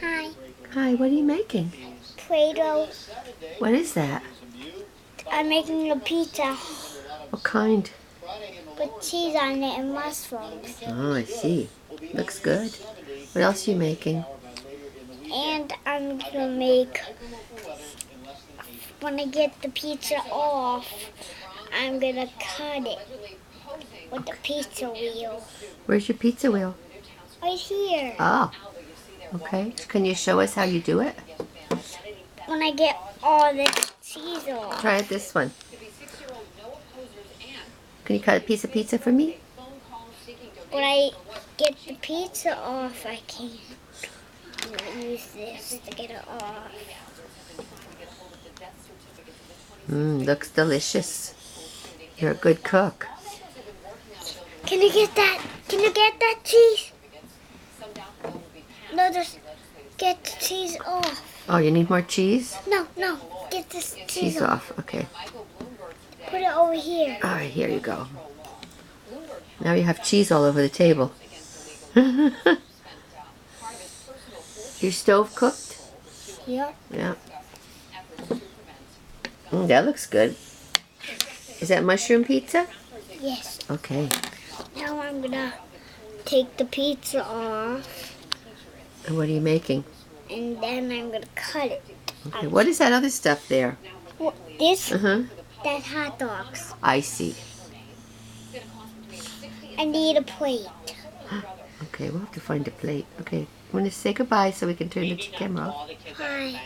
Hi. Hi, what are you making? Play-Doh. What is that? I'm making a pizza. What kind? Put cheese on it and mushrooms. Oh, I see. Looks good. What else are you making? And I'm gonna make, when I get the pizza off, I'm gonna cut it with the pizza wheel. Where's your pizza wheel? Right here. Oh, okay. Can you show us how you do it? When I get all the cheese off. Try it this one. Can you cut a piece of pizza for me? When I get the pizza off, I can use this to get it off. Looks delicious. You're a good cook. Can you get that? Can you get that cheese? No, just get the cheese off. Oh, you need more cheese? No, get this cheese off. Okay. Put it over here. All right, here you go. Now you have cheese all over the table. Your stove cooked? Yeah. Yeah. That looks good. Is that mushroom pizza? Yes. Okay. Now I'm gonna take the pizza off, And what are you making? and then I'm gonna cut it. Okay. What is that other stuff there? This? Uh-huh. That's hot dogs. I see. I need a plate. Okay, we'll have to find a plate. Okay. Want to say goodbye so we can turn the camera off? Hi.